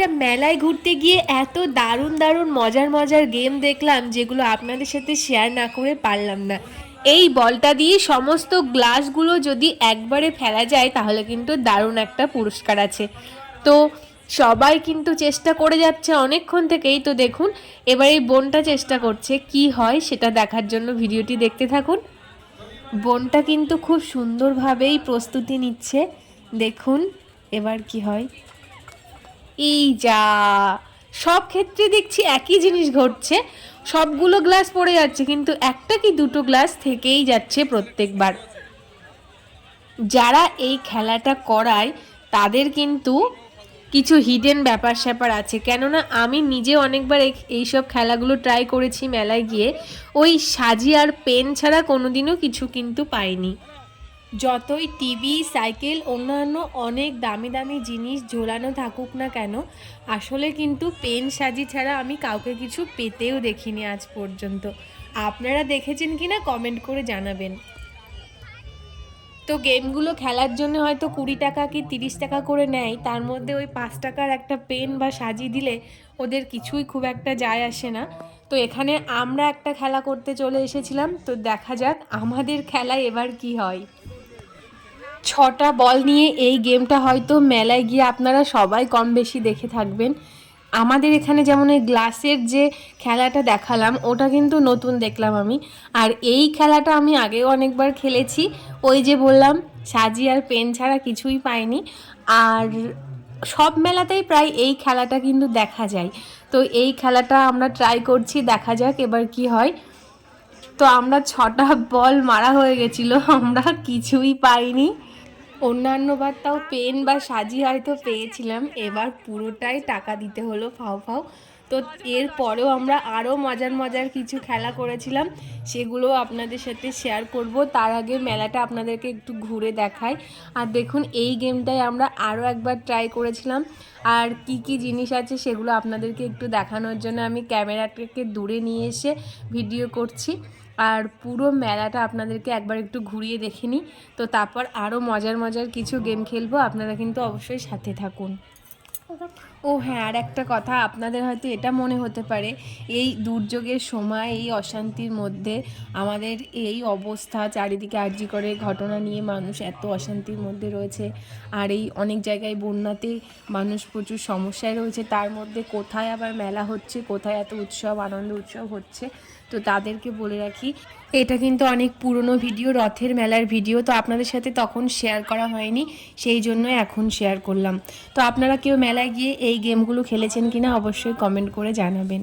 একটা মেলায় ঘুরতে গিয়ে এত দারুণ দারুণ মজার মজার গেম দেখলাম, যেগুলো আপনাদের সাথে শেয়ার না করে পারলাম না। এই বলটা দিয়ে সমস্ত গ্লাসগুলো যদি একবারে ফেলা যায় তাহলে কিন্তু দারুণ একটা পুরস্কার আছে। তো সবাই কিন্তু চেষ্টা করে যাচ্ছে অনেকক্ষণ থেকেই। তো দেখুন এবার এই বোনটা চেষ্টা করছে, কি হয় সেটা দেখার জন্য ভিডিওটি দেখতে থাকুন। বোনটা কিন্তু খুব সুন্দরভাবেই প্রস্তুতি নিচ্ছে, দেখুন এবার কি হয়। এই যা, সব ক্ষেত্রে দেখছি একই জিনিস ঘটছে, সবগুলো গ্লাস পড়ে যাচ্ছে কিন্তু একটা কি দুটো গ্লাস থেকেই যাচ্ছে প্রত্যেকবার। যারা এই খেলাটা করায় তাদের কিন্তু কিছু হিডেন ব্যাপার স্যাপার আছে, কেননা আমি নিজে অনেকবার এইসব খেলাগুলো ট্রাই করেছি মেলায় গিয়ে। ওই সাজি আর পেন ছাড়া কোনোদিনও কিছু কিন্তু পাইনি। যতই টিভি, সাইকেল, অন্যান্য অনেক দামি দামি জিনিস ঝোলানো থাকুক না কেন, আসলে কিন্তু পেন সাজি ছাড়া আমি কাউকে কিছু পেতেও দেখিনি আজ পর্যন্ত। আপনারা দেখেছেন কি না কমেন্ট করে জানাবেন। তো গেমগুলো খেলার জন্য হয়তো 20 টাকা কি 30 টাকা করে নেয়, তার মধ্যে ওই 5 টাকার একটা পেন বা সাজি দিলে ওদের কিছুই খুব একটা যায় আসে না। তো এখানে আমরা একটা খেলা করতে চলে এসেছিলাম, তো দেখা যাক আমাদের খেলায় এবার কি হয়। 6টা বল নিয়ে এই গেমটা হয়তো মেলায় গিয়ে আপনারা সবাই কম বেশি দেখে থাকবেন। আমাদের এখানে যেমন এই গ্লাসের যে খেলাটা দেখালাম ওটা কিন্তু নতুন দেখলাম আমি। আর এই খেলাটা আমি আগেও অনেকবার খেলেছি, ওই যে বললাম সাজি আর পেন ছাড়া কিছুই পাইনি। আর সব মেলাতেই প্রায় এই খেলাটা কিন্তু দেখা যায়। তো এই খেলাটা আমরা ট্রাই করছি, দেখা যাক এবার কি হয়। তো আমরা 6টা বল মারা হয়ে গেছিলো, আমরা কিছুই পাইনি। অন্যান্যবার তাও পেন বা সাজি হয়তো পেয়েছিলাম, এবার পুরোটাই টাকা দিতে হলো ফাও ফাও। তো এরপরেও আমরা আরও মজার মজার কিছু খেলা করেছিলাম, সেগুলো আপনাদের সাথে শেয়ার করব। তার আগে মেলাটা আপনাদেরকে একটু ঘুরে দেখাই। আর দেখুন এই গেমটায় আমরা আরও একবার ট্রাই করেছিলাম, আর কি কি জিনিস আছে সেগুলো আপনাদেরকে একটু দেখানোর জন্য আমি ক্যামেরাটাকে দূরে নিয়ে এসে ভিডিও করছি। আর পুরো মেলাটা আপনাদেরকে একবার একটু ঘুরিয়ে দেখে নিই, তো তারপর আরও মজার মজার কিছু গেম খেলবো। আপনারা কিন্তু অবশ্যই সাথে থাকুন। ও হ্যাঁ, আর একটা কথা, আপনাদের হয়তো এটা মনে হতে পারে এই দুর্যোগের সময় এই অশান্তির মধ্যে আমাদের এই অবস্থা, চারিদিকে আরজি করে ঘটনা নিয়ে মানুষ এত অশান্তির মধ্যে রয়েছে, আর এই অনেক জায়গায় বন্যাতে মানুষ প্রচুর সমস্যায় রয়েছে, তার মধ্যে কোথায় আবার মেলা হচ্ছে, কোথায় এত উৎসব আনন্দ উৎসব হচ্ছে। তো তাদেরকে বলে রাখি, এটা কিন্তু অনেক পুরনো ভিডিও, রথের মেলার ভিডিও, তো আপনাদের সাথে তখন শেয়ার করা হয়নি, সেই জন্য এখন শেয়ার করলাম। তো আপনারা কেউ মেলায় গিয়ে এই গেমগুলো খেলেছেন কিনা অবশ্যই কমেন্ট করে জানাবেন।